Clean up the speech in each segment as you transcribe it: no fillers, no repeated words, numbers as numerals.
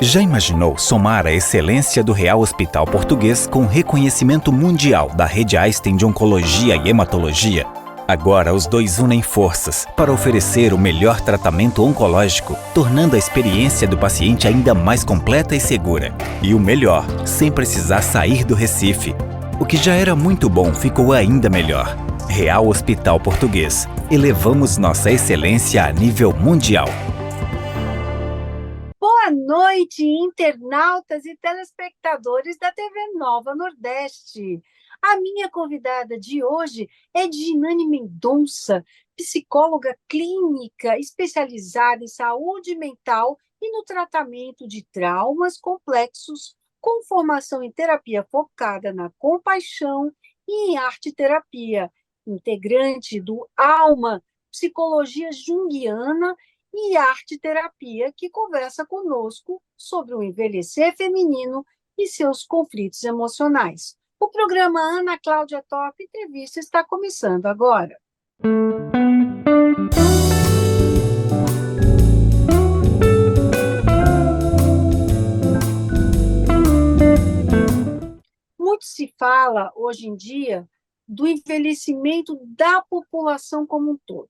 Já imaginou somar a excelência do Real Hospital Português com reconhecimento mundial da Rede Einstein de Oncologia e Hematologia? Agora os dois unem forças para oferecer o melhor tratamento oncológico, tornando a experiência do paciente ainda mais completa e segura. E o melhor, sem precisar sair do Recife. O que já era muito bom ficou ainda melhor. Real Hospital Português. Elevamos nossa excelência a nível mundial. Boa noite, internautas e telespectadores da TV Nova Nordeste. A minha convidada de hoje é Ginane Mendonça, psicóloga clínica especializada em saúde mental e no tratamento de traumas complexos, com formação em terapia focada na compaixão e em arte-terapia, integrante do ALMA, Psicologia Junguiana e arte-terapia, que conversa conosco sobre o envelhecer feminino e seus conflitos emocionais. O programa Ana Cláudia Top Entrevista está começando agora. Muito se fala, hoje em dia, do envelhecimento da população como um todo.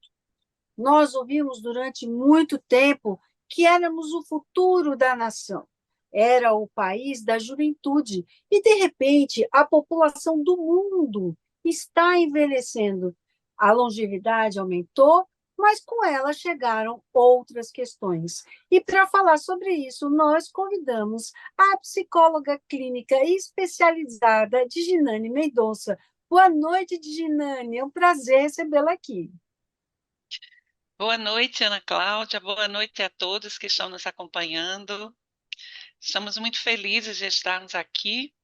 Nós ouvimos durante muito tempo que éramos o futuro da nação, era o país da juventude, e, de repente, a população do mundo está envelhecendo. A longevidade aumentou, mas com ela chegaram outras questões. E para falar sobre isso, nós convidamos a psicóloga clínica especializada Ginane Mendonça. Boa noite, Ginane, é um prazer recebê-la aqui. Boa noite, Ana Cláudia. Boa noite a todos que estão nos acompanhando. Estamos muito felizes de estarmos aqui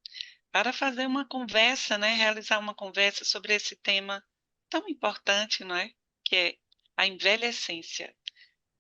para fazer uma conversa, né? Realizar uma conversa sobre esse tema tão importante, não é? Que é a envelhecência.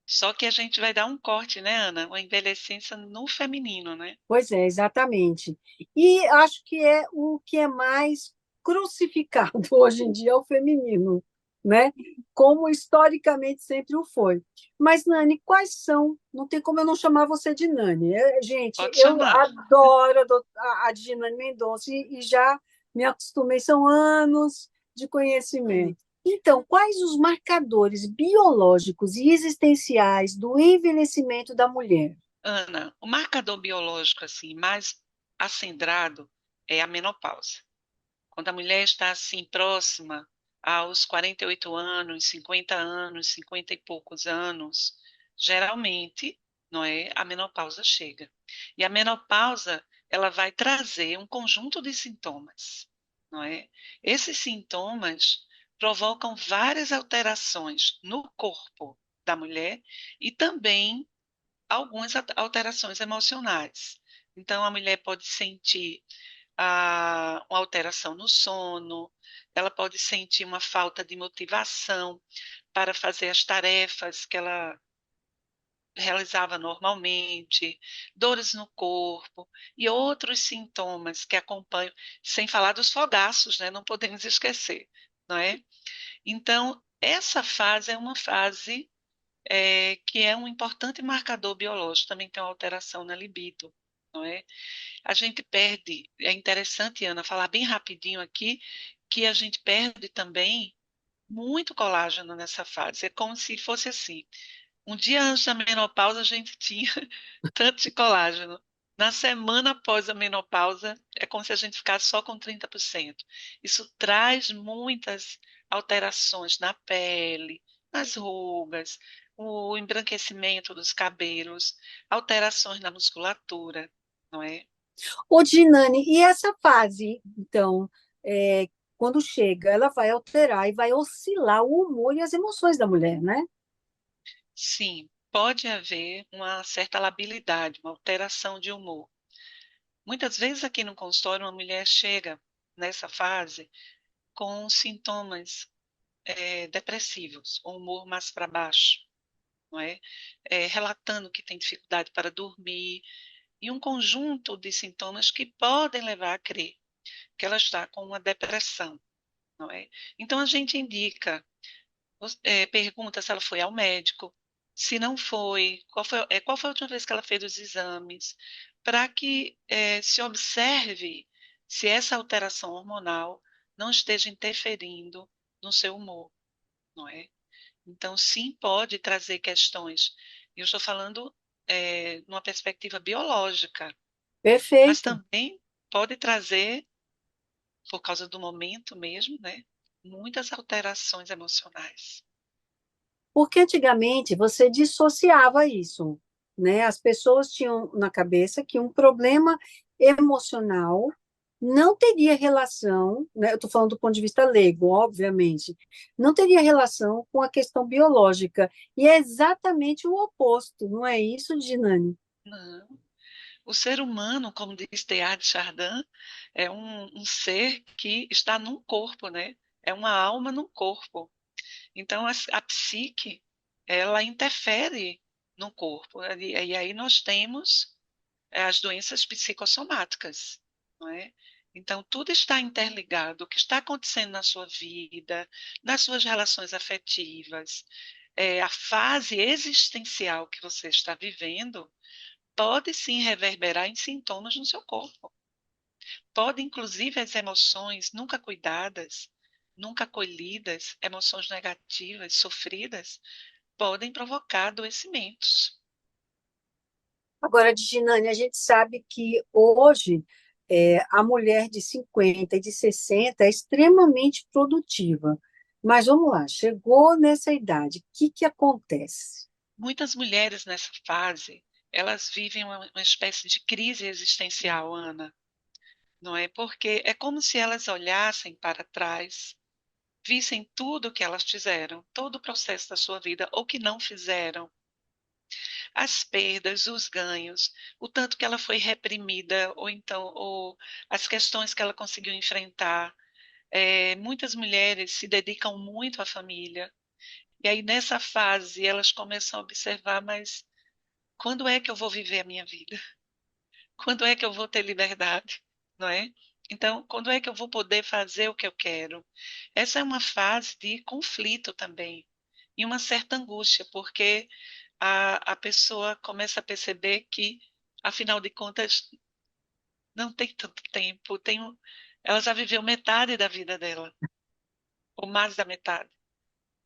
Só que a gente vai dar um corte, né, Ana? A envelhecência no feminino, né? Pois é, exatamente. E acho que é o que é mais crucificado hoje em dia é o feminino, né? Como historicamente sempre o foi. Mas, Nani, quais são? Não tem como eu não chamar você de Nani. Gente, Pode eu chamar. adoro a Ginane Mendonça e já me acostumei, são anos de conhecimento. Então, quais os marcadores biológicos e existenciais do envelhecimento da mulher? Ana, o marcador biológico assim mais acendrado é a menopausa. Quando a mulher está assim próxima aos 48 anos, 50 anos, 50 e poucos anos, geralmente, não é, a menopausa chega. E a menopausa, ela vai trazer um conjunto de sintomas, não é? Esses sintomas provocam várias alterações no corpo da mulher e também algumas alterações emocionais. Então, a mulher pode sentir uma alteração no sono, ela pode sentir uma falta de motivação para fazer as tarefas que ela realizava normalmente, dores no corpo e outros sintomas que acompanham, sem falar dos fogaços, né? Não podemos esquecer, não é? Então, essa fase é uma fase que é um importante marcador biológico, também tem uma alteração na libido, não é? A gente perde, é interessante, Ana, falar bem rapidinho aqui, que a gente perde também muito colágeno nessa fase. É como se fosse assim: um dia antes da menopausa a gente tinha tanto de colágeno. Na semana após a menopausa, é como se a gente ficasse só com 30%. Isso traz muitas alterações na pele, nas rugas, o embranquecimento dos cabelos, alterações na musculatura, não é? Ô, Dinani, e essa fase, então, quando chega, ela vai alterar e vai oscilar o humor e as emoções da mulher, né? Sim, pode haver uma certa labilidade, uma alteração de humor. Muitas vezes aqui no consultório, uma mulher chega nessa fase com sintomas depressivos, o humor mais para baixo, não é? Relatando que tem dificuldade para dormir e um conjunto de sintomas que podem levar a crer que ela está com uma depressão, não é? Então a gente indica, pergunta se ela foi ao médico, Se não foi, qual foi a última vez que ela fez os exames, para que se observe se essa alteração hormonal não esteja interferindo no seu humor, não é? Então, sim, pode trazer questões. Eu estou falando numa perspectiva biológica, mas Perfeito. também pode trazer, por causa do momento mesmo, né, muitas alterações emocionais. Porque antigamente você dissociava isso, né? As pessoas tinham na cabeça que um problema emocional não teria relação, né? Eu estou falando do ponto de vista leigo, obviamente, não teria relação com a questão biológica. E é exatamente o oposto, não é isso, Ginane? Não. O ser humano, como diz Teilhard de Chardin, é um ser que está num corpo, né? É uma alma num corpo. Então, a psique, ela interfere no corpo. E aí nós temos as doenças psicossomáticas, não é? Então, tudo está interligado. O que está acontecendo na sua vida, nas suas relações afetivas, a fase existencial que você está vivendo, pode sim reverberar em sintomas no seu corpo. Pode, inclusive, as emoções nunca cuidadas, nunca acolhidas, emoções negativas, sofridas, podem provocar adoecimentos. Agora, Ginane, a gente sabe que hoje a mulher de 50 e de 60 é extremamente produtiva. Mas vamos lá, chegou nessa idade, o que que acontece? Muitas mulheres nessa fase, elas vivem uma espécie de crise existencial, Ana, não é? Porque é como se elas olhassem para trás, vissem tudo o que elas fizeram, todo o processo da sua vida, ou que não fizeram, as perdas, os ganhos, o tanto que ela foi reprimida, ou então, ou as questões que ela conseguiu enfrentar. Muitas mulheres se dedicam muito à família, e aí nessa fase elas começam a observar, mas quando é que eu vou viver a minha vida? Quando é que eu vou ter liberdade? Não é? Então, quando é que eu vou poder fazer o que eu quero? Essa é uma fase de conflito também, e uma certa angústia, porque a pessoa começa a perceber que, afinal de contas, não tem tanto tempo, ela já viveu metade da vida dela, ou mais da metade.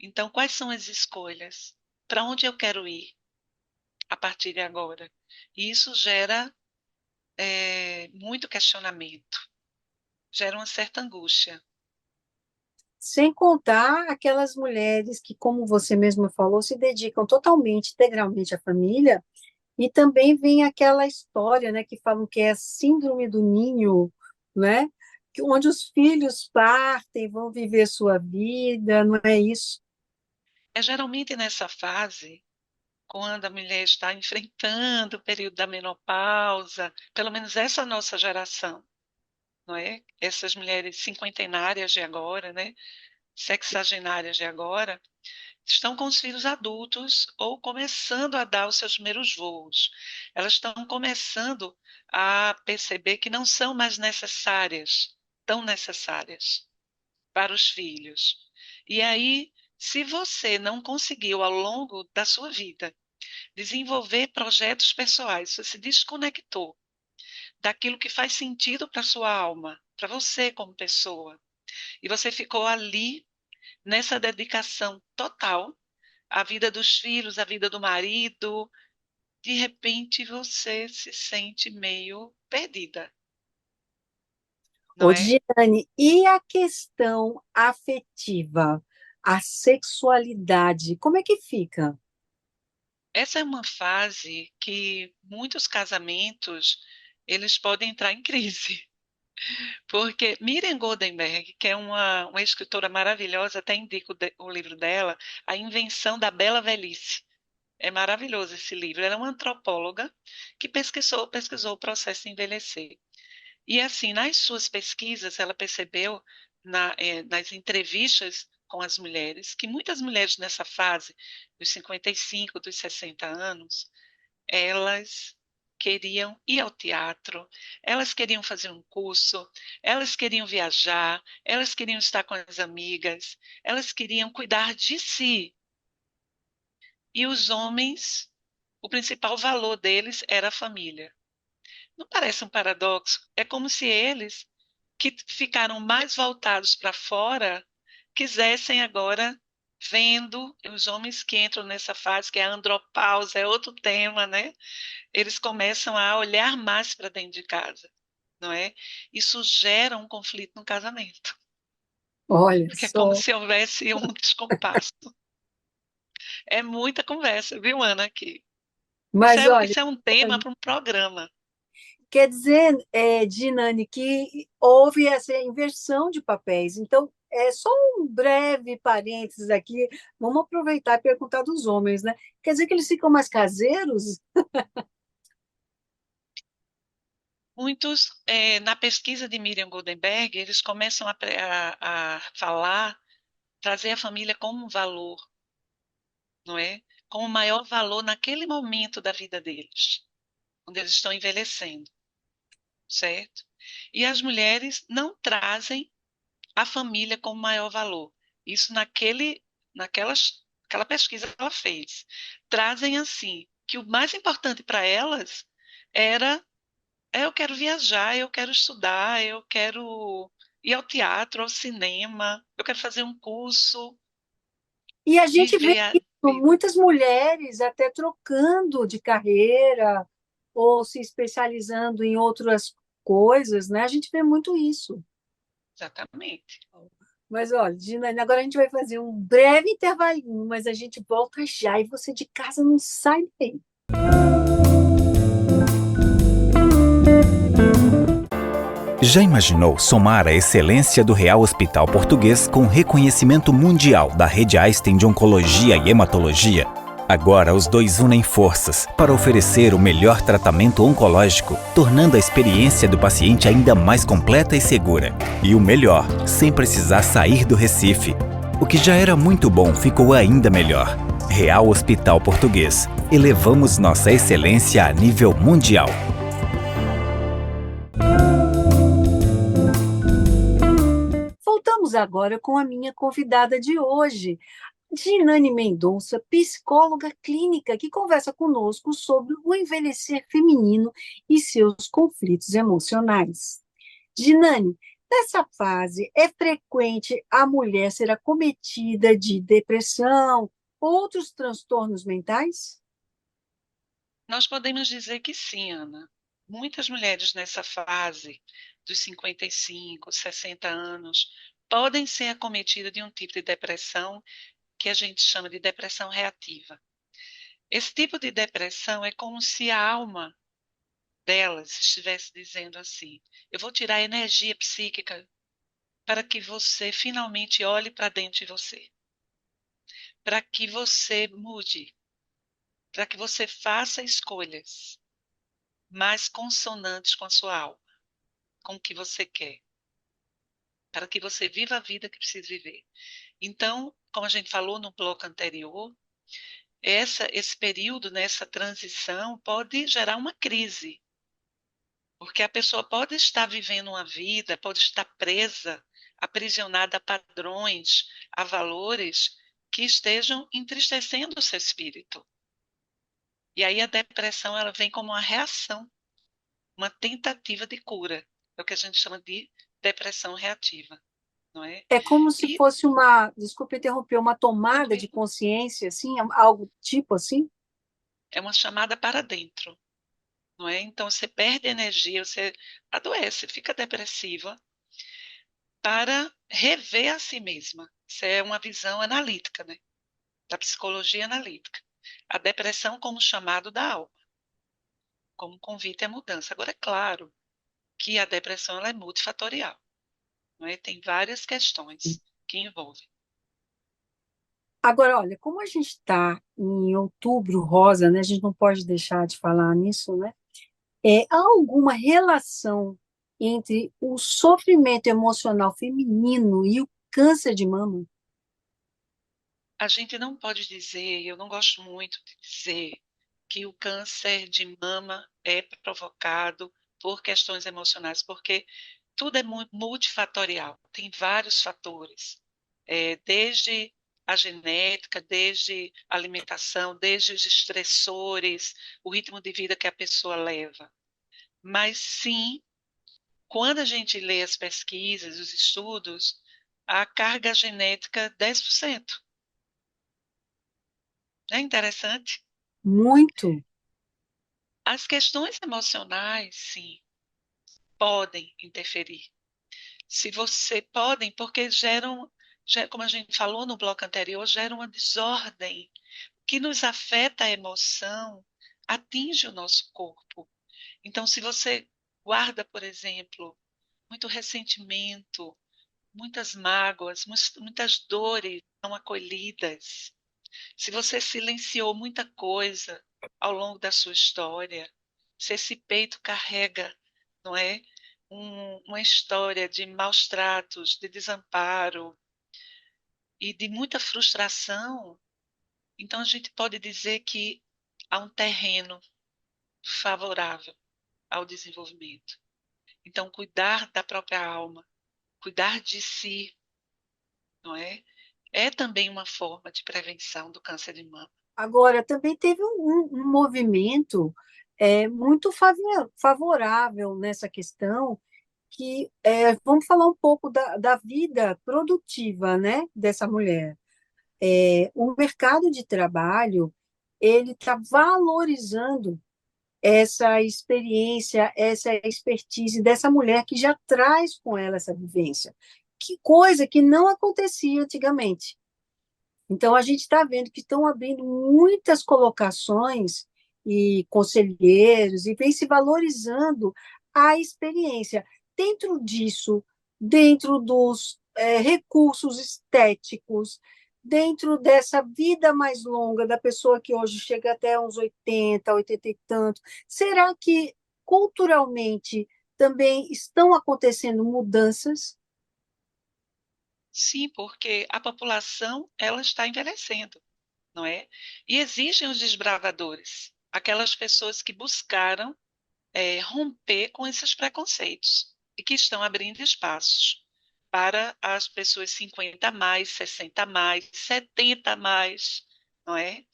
Então, quais são as escolhas? Para onde eu quero ir a partir de agora? E isso gera muito questionamento, gera uma certa angústia. Sem contar aquelas mulheres que, como você mesma falou, se dedicam totalmente, integralmente à família, e também vem aquela história, né, que falam que é a síndrome do ninho, né, onde os filhos partem, vão viver sua vida, não é isso? É geralmente nessa fase, quando a mulher está enfrentando o período da menopausa, pelo menos essa nossa geração, não é? Essas mulheres cinquentenárias de agora, né? Sexagenárias de agora, estão com os filhos adultos ou começando a dar os seus primeiros voos. Elas estão começando a perceber que não são mais necessárias, tão necessárias para os filhos. E aí, se você não conseguiu ao longo da sua vida desenvolver projetos pessoais, você se desconectou daquilo que faz sentido para a sua alma, para você como pessoa, e você ficou ali nessa dedicação total à vida dos filhos, à vida do marido, de repente você se sente meio perdida, não Ô, é? Diane, e a questão afetiva, a sexualidade, como é que fica? Essa é uma fase que muitos casamentos eles podem entrar em crise, porque Miriam Goldenberg, que é uma escritora maravilhosa, até indico o livro dela, A Invenção da Bela Velhice. É maravilhoso esse livro. Ela é uma antropóloga que pesquisou o processo de envelhecer. E assim, nas suas pesquisas, ela percebeu nas entrevistas com as mulheres, que muitas mulheres nessa fase, dos 55, dos 60 anos, elas queriam ir ao teatro, elas queriam fazer um curso, elas queriam viajar, elas queriam estar com as amigas, elas queriam cuidar de si. e os homens, o principal valor deles era a família. Não parece um paradoxo? É como se eles, que ficaram mais voltados para fora, quisessem agora, vendo os homens que entram nessa fase, que é a andropausa, é outro tema, né? Eles começam a olhar mais para dentro de casa, não é? Isso gera um conflito no casamento, Olha porque é como só. se houvesse um descompasso. É muita conversa, viu, Ana, aqui. Mas olha, Isso é um tema para um programa. quer dizer, Dinane, que houve essa inversão de papéis. Então, é só um breve parênteses aqui. Vamos aproveitar e perguntar dos homens, né? Quer dizer que eles ficam mais caseiros? Muitos, na pesquisa de Miriam Goldenberg, eles começam a falar, trazer a família como um valor, não é? Como o maior valor naquele momento da vida deles, quando eles estão envelhecendo, certo? E as mulheres não trazem a família como maior valor. Isso aquela pesquisa que ela fez. Trazem assim, que o mais importante para elas era eu quero viajar, eu quero estudar, eu quero ir ao teatro, ao cinema, eu quero fazer um curso, E a gente vê viver a isso, vida. muitas mulheres até trocando de carreira ou se especializando em outras coisas, né? A gente vê muito isso. Exatamente. Mas olha, Gina, agora a gente vai fazer um breve intervalinho, mas a gente volta já e você de casa não sai daí. Já imaginou somar a excelência do Real Hospital Português com reconhecimento mundial da rede Einstein de Oncologia e Hematologia? Agora os dois unem forças para oferecer o melhor tratamento oncológico, tornando a experiência do paciente ainda mais completa e segura. E o melhor, sem precisar sair do Recife. O que já era muito bom ficou ainda melhor. Real Hospital Português. Elevamos nossa excelência a nível mundial. Voltamos agora com a minha convidada de hoje, Dinane Mendonça, psicóloga clínica, que conversa conosco sobre o envelhecer feminino e seus conflitos emocionais. Dinane, nessa fase, é frequente a mulher ser acometida de depressão, outros transtornos mentais? Nós podemos dizer que sim, Ana. Muitas mulheres nessa fase dos 55, 60 anos podem ser acometidas de um tipo de depressão que a gente chama de depressão reativa. Esse tipo de depressão é como se a alma delas estivesse dizendo assim: eu vou tirar a energia psíquica para que você finalmente olhe para dentro de você, para que você mude, para que você faça escolhas mais consonantes com a sua alma, com o que você quer, para que você viva a vida que precisa viver. Então, como a gente falou no bloco anterior, esse período, nessa transição, pode gerar uma crise, porque a pessoa pode estar vivendo uma vida, pode estar presa, aprisionada a padrões, a valores que estejam entristecendo o seu espírito. E aí a depressão ela vem como uma reação, uma tentativa de cura. É o que a gente chama de depressão reativa, não é? É como se E fosse uma, desculpe interromper, uma tomada tudo de bem, consciência, assim, algo tipo assim? é uma chamada para dentro, não é? Então você perde energia, você adoece, fica depressiva para rever a si mesma. Isso é uma visão analítica, né? Da psicologia analítica. A depressão como chamado da alma, como convite à mudança. Agora, é claro que a depressão ela é multifatorial, não é? Tem várias questões que envolvem. Agora, olha, como a gente está em outubro rosa, né? A gente não pode deixar de falar nisso, né? Há alguma relação entre o sofrimento emocional feminino e o câncer de mama? A gente não pode dizer, eu não gosto muito de dizer, que o câncer de mama é provocado por questões emocionais, porque tudo é multifatorial, tem vários fatores, desde a genética, desde a alimentação, desde os estressores, o ritmo de vida que a pessoa leva. Mas sim, quando a gente lê as pesquisas, os estudos, a carga genética 10%. É interessante. Muito. As questões emocionais, sim, podem interferir. Se você podem, porque como a gente falou no bloco anterior, geram uma desordem que nos afeta a emoção, atinge o nosso corpo. Então, se você guarda, por exemplo, muito ressentimento, muitas mágoas, muitas dores não acolhidas, se você silenciou muita coisa ao longo da sua história, se esse peito carrega, não é? Uma história de maus tratos, de desamparo e de muita frustração, então a gente pode dizer que há um terreno favorável ao desenvolvimento. Então, cuidar da própria alma, cuidar de si, não é? É também uma forma de prevenção do câncer de mama. Agora, também teve um movimento muito favorável nessa questão, que vamos falar um pouco da vida produtiva, né, dessa mulher. O mercado de trabalho ele está valorizando essa experiência, essa expertise dessa mulher que já traz com ela essa vivência, que coisa que não acontecia antigamente. Então, a gente está vendo que estão abrindo muitas colocações e conselheiros, e vem se valorizando a experiência. Dentro disso, dentro dos recursos estéticos, dentro dessa vida mais longa da pessoa que hoje chega até uns 80, 80 e tanto, será que culturalmente também estão acontecendo mudanças? Sim, porque a população ela está envelhecendo, não é? E existem os desbravadores, aquelas pessoas que buscaram romper com esses preconceitos e que estão abrindo espaços para as pessoas 50 a mais, 60 a mais, 70 a mais, não é?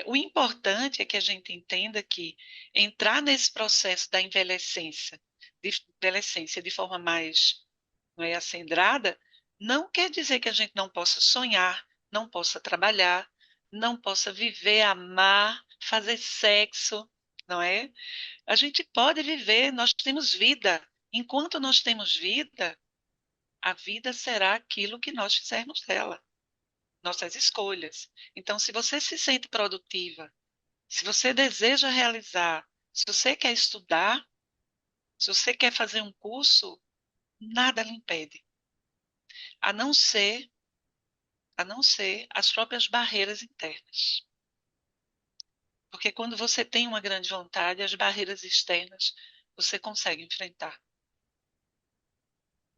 O importante é que a gente entenda que entrar nesse processo da envelhecência de forma mais, não é, acendrada, não quer dizer que a gente não possa sonhar, não possa trabalhar, não possa viver, amar, fazer sexo, não é? A gente pode viver, nós temos vida. Enquanto nós temos vida, a vida será aquilo que nós fizermos dela, nossas escolhas. Então, se você se sente produtiva, se você deseja realizar, se você quer estudar, se você quer fazer um curso, nada lhe impede, a não ser, a não ser as próprias barreiras internas. Porque quando você tem uma grande vontade, as barreiras externas você consegue enfrentar.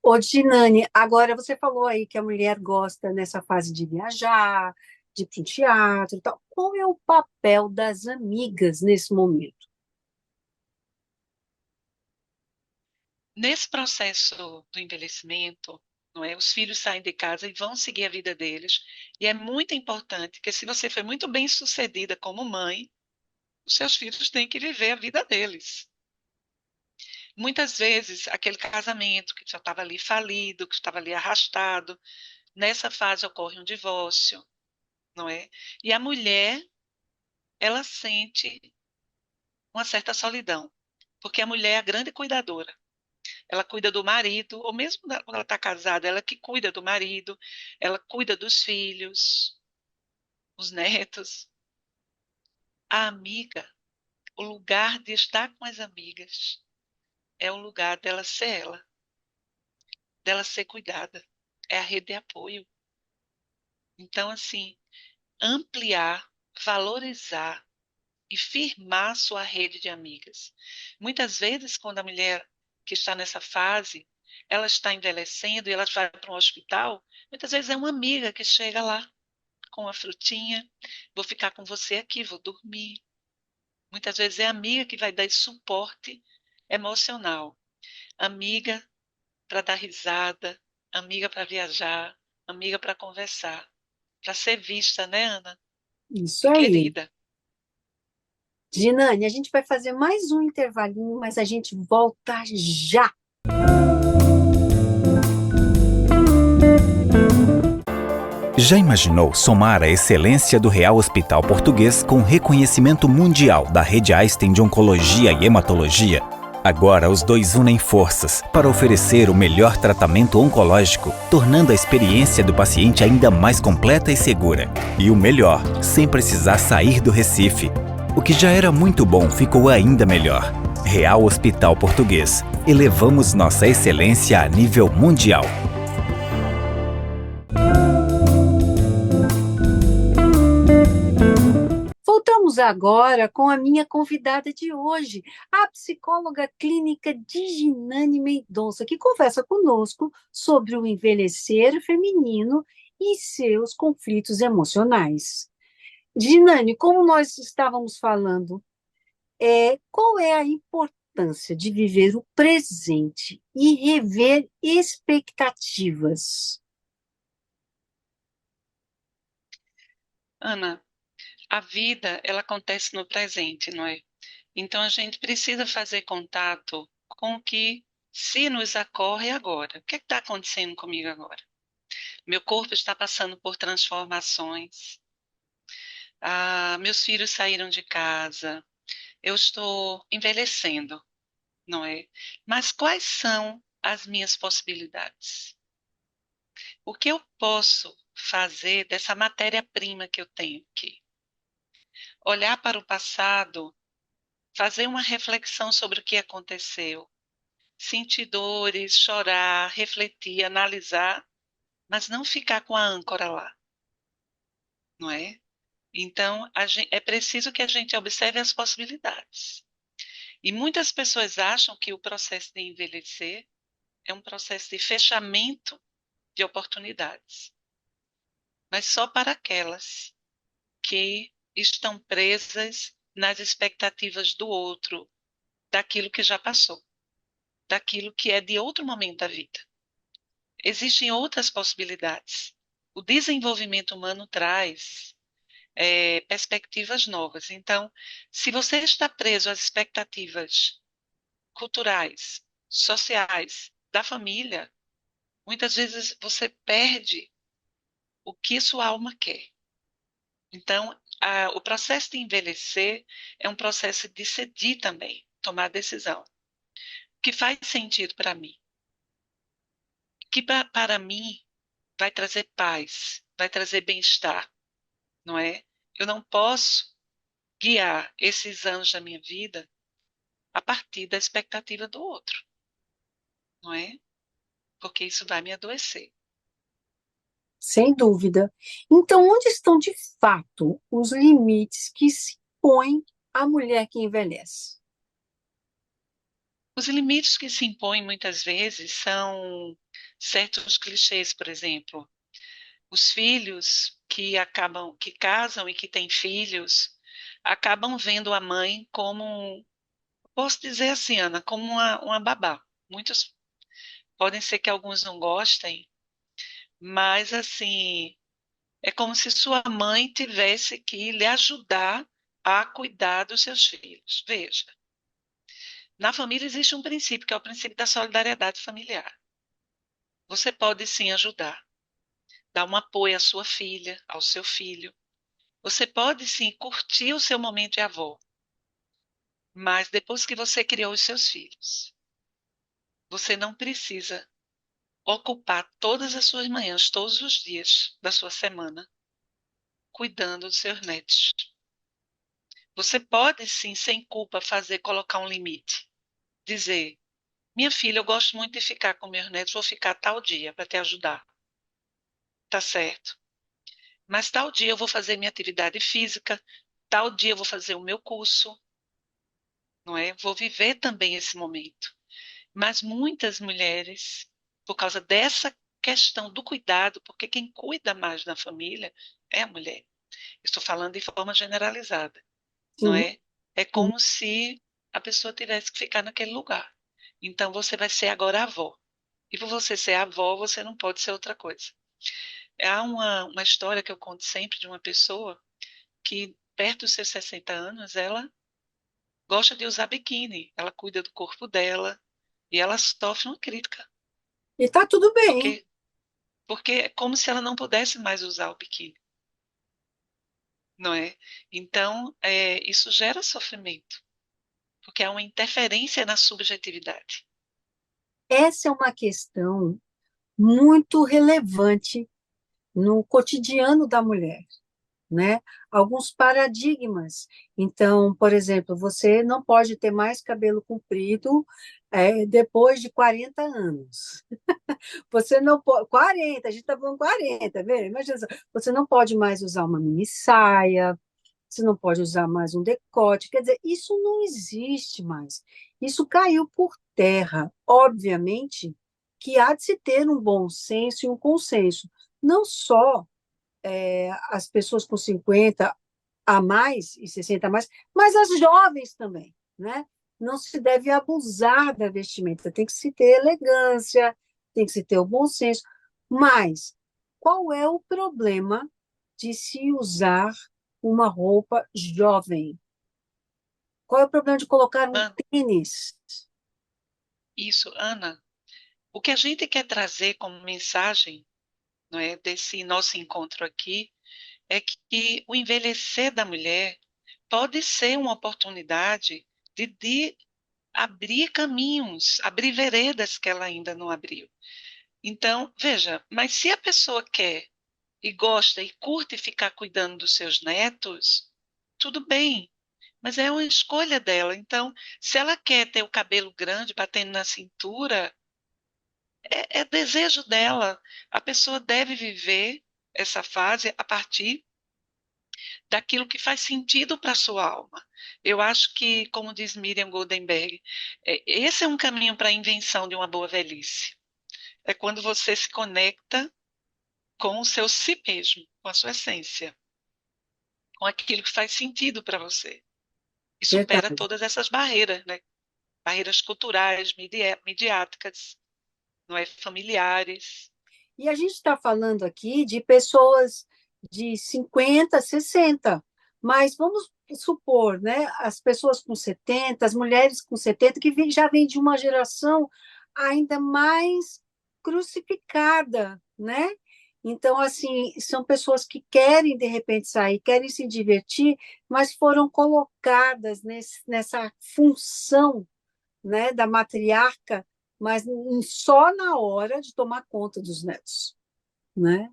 Ô, Ginane, agora você falou aí que a mulher gosta nessa fase de viajar, de ir para o teatro e tal. Qual é o papel das amigas nesse momento? Nesse processo do envelhecimento, não é? Os filhos saem de casa e vão seguir a vida deles. E é muito importante que, se você foi muito bem sucedida como mãe, os seus filhos têm que viver a vida deles. Muitas vezes, aquele casamento que já estava ali falido, que estava ali arrastado, nessa fase ocorre um divórcio, não é? E a mulher, ela sente uma certa solidão, porque a mulher é a grande cuidadora. Ela cuida do marido, ou mesmo quando ela está casada, ela que cuida do marido, ela cuida dos filhos, os netos. A amiga, o lugar de estar com as amigas, é o lugar dela ser ela, dela ser cuidada, é a rede de apoio. Então, assim, ampliar, valorizar e firmar sua rede de amigas. Muitas vezes, quando a mulher que está nessa fase, ela está envelhecendo e ela vai para um hospital, muitas vezes é uma amiga que chega lá com uma frutinha, vou ficar com você aqui, vou dormir. Muitas vezes é a amiga que vai dar esse suporte emocional. Amiga para dar risada, amiga para viajar, amiga para conversar. para ser vista, né, Ana? Isso E aí. querida. Ginane, a gente vai fazer mais um intervalinho, mas a gente volta já. Já imaginou somar a excelência do Real Hospital Português com reconhecimento mundial da Rede Einstein de Oncologia e Hematologia? Agora os dois unem forças para oferecer o melhor tratamento oncológico, tornando a experiência do paciente ainda mais completa e segura. E o melhor, sem precisar sair do Recife. O que já era muito bom ficou ainda melhor. Real Hospital Português. Elevamos nossa excelência a nível mundial. Voltamos agora com a minha convidada de hoje, a psicóloga clínica Diginane Mendonça, que conversa conosco sobre o envelhecer feminino e seus conflitos emocionais. Diginane, como nós estávamos falando, qual é a importância de viver o presente e rever expectativas? Ana, a vida, ela acontece no presente, não é? Então a gente precisa fazer contato com o que se nos ocorre agora. O que está acontecendo comigo agora? Meu corpo está passando por transformações. Meus filhos saíram de casa. Eu estou envelhecendo, não é? Mas quais são as minhas possibilidades? O que eu posso fazer dessa matéria-prima que eu tenho aqui? Olhar para o passado, fazer uma reflexão sobre o que aconteceu, sentir dores, chorar, refletir, analisar, mas não ficar com a âncora lá, não é? Então, é preciso que a gente observe as possibilidades. E muitas pessoas acham que o processo de envelhecer é um processo de fechamento de oportunidades, mas só para aquelas que estão presas nas expectativas do outro, daquilo que já passou, daquilo que é de outro momento da vida. Existem outras possibilidades. O desenvolvimento humano traz perspectivas novas. Então, se você está preso às expectativas culturais, sociais, da família, muitas vezes você perde o que sua alma quer. Então, o processo de envelhecer é um processo de decidir também, tomar decisão. O que faz sentido para mim? O que para mim vai trazer paz, vai trazer bem-estar, não é? Eu não posso guiar esses anos da minha vida a partir da expectativa do outro, não é? Porque isso vai me adoecer. Sem dúvida. Então, onde estão de fato os limites que se põem à mulher que envelhece? Os limites que se impõem muitas vezes são certos clichês, por exemplo, os filhos que casam e que têm filhos, acabam vendo a mãe como, posso dizer assim, Ana, como uma babá. Muitos podem ser que alguns não gostem, mas assim, é como se sua mãe tivesse que lhe ajudar a cuidar dos seus filhos. Veja, na família existe um princípio, que é o princípio da solidariedade familiar. Você pode sim ajudar, dar um apoio à sua filha, ao seu filho. Você pode sim curtir o seu momento de avó, mas depois que você criou os seus filhos, você não precisa ocupar todas as suas manhãs, todos os dias da sua semana, cuidando dos seus netos. Você pode sim, sem culpa, colocar um limite. Dizer, minha filha, eu gosto muito de ficar com meus netos, vou ficar tal dia para te ajudar. Tá certo. Mas tal dia eu vou fazer minha atividade física, tal dia eu vou fazer o meu curso, não é? Vou viver também esse momento. Mas muitas mulheres, por causa dessa questão do cuidado, porque quem cuida mais da família é a mulher. Estou falando de forma generalizada, não Sim, é? É sim. como se a pessoa tivesse que ficar naquele lugar. Então você vai ser agora avó. E por você ser avó, você não pode ser outra coisa. Há uma história que eu conto sempre de uma pessoa que, perto dos seus 60 anos, ela gosta de usar biquíni, ela cuida do corpo dela e ela sofre uma crítica, E está tudo bem. porque, porque é como se ela não pudesse mais usar o biquíni, não é? Então, isso gera sofrimento, porque é uma interferência na subjetividade. Essa é uma questão muito relevante no cotidiano da mulher, né? Alguns paradigmas. Então, por exemplo, você não pode ter mais cabelo comprido depois de 40 anos. Você não pode. 40, a gente está falando 40, vê? Imagina só, você não pode mais usar uma mini saia, você não pode usar mais um decote. Quer dizer, isso não existe mais. Isso caiu por terra. Obviamente que há de se ter um bom senso e um consenso. Não só as pessoas com 50 a mais e 60 a mais, mas as jovens também, né? Não se deve abusar da vestimenta, tem que se ter elegância, tem que se ter o bom senso. Mas qual é o problema de se usar uma roupa jovem? Qual é o problema de colocar um Ana, tênis? isso, Ana, o que a gente quer trazer como mensagem, não é, desse nosso encontro aqui, é que o envelhecer da mulher pode ser uma oportunidade de abrir caminhos, abrir veredas que ela ainda não abriu. Então, veja, mas se a pessoa quer e gosta e curte ficar cuidando dos seus netos, tudo bem, mas é uma escolha dela. Então, se ela quer ter o cabelo grande batendo na cintura, é desejo dela. A pessoa deve viver essa fase a partir daquilo que faz sentido para a sua alma. Eu acho que, como diz Miriam Goldenberg, esse é um caminho para a invenção de uma boa velhice. É quando você se conecta com o seu si mesmo, com a sua essência, com aquilo que faz sentido para você. E supera Verdade. todas essas barreiras, né? Barreiras culturais, midiáticas, não é? Familiares. E a gente está falando aqui de pessoas de 50, 60, mas vamos supor, né, as pessoas com 70, as mulheres com 70, já vem de uma geração ainda mais crucificada, né? Então, assim, são pessoas que querem, de repente, sair, querem se divertir, mas foram colocadas nessa função, né, da matriarca, mas só na hora de tomar conta dos netos, né?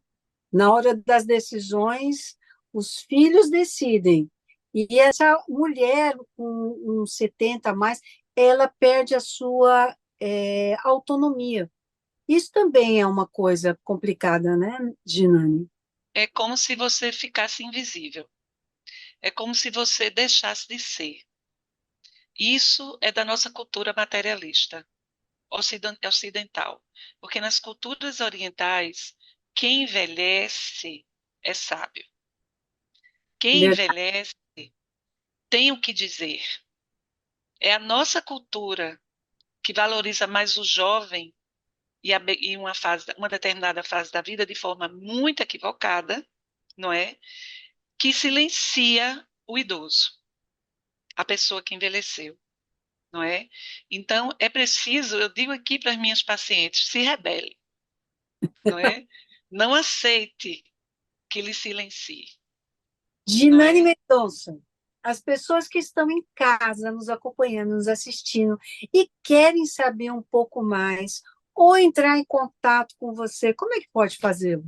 Na hora das decisões, os filhos decidem. E essa mulher com uns 70 a mais, ela perde a sua autonomia. Isso também é uma coisa complicada, né, Ginani? É como se você ficasse invisível. É como se você deixasse de ser. Isso é da nossa cultura materialista, ocidental. Porque nas culturas orientais, quem envelhece é sábio. Quem Verdade. envelhece tem o que dizer. É a nossa cultura que valoriza mais o jovem e uma determinada fase da vida de forma muito equivocada, não é? Que silencia o idoso, a pessoa que envelheceu, não é? Então, é preciso, eu digo aqui para as minhas pacientes, se rebele, não é? Não aceite que lhe silencie, não Ginani é? Mendonça, as pessoas que estão em casa nos acompanhando, nos assistindo e querem saber um pouco mais ou entrar em contato com você, como é que pode fazê-lo?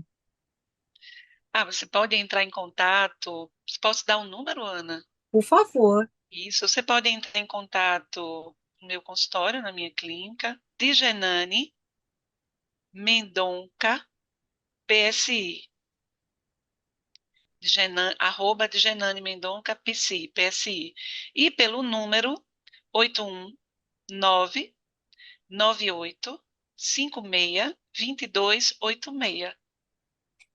Ah, você pode entrar em contato, posso dar um número, Ana? Por favor. Isso, você pode entrar em contato no meu consultório, na minha clínica, Digenane Mendonca, PSI. Arroba Digenane Mendonca, PSI. E pelo número 81998562286.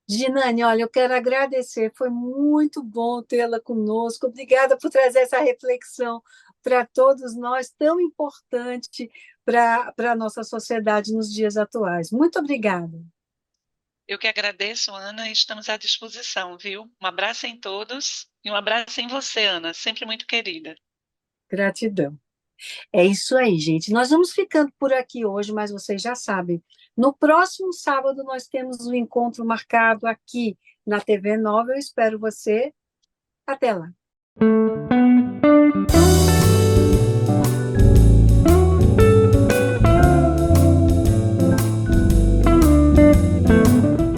Ginane, olha, eu quero agradecer, foi muito bom tê-la conosco. Obrigada por trazer essa reflexão para todos nós, tão importante para a nossa sociedade nos dias atuais. Muito obrigada. Eu que agradeço, Ana, e estamos à disposição, viu? Um abraço em todos e um abraço em você, Ana, sempre muito querida. Gratidão. É isso aí, gente. Nós vamos ficando por aqui hoje, mas vocês já sabem. No próximo sábado, nós temos um encontro marcado aqui na TV Nova. Eu espero você. Até lá.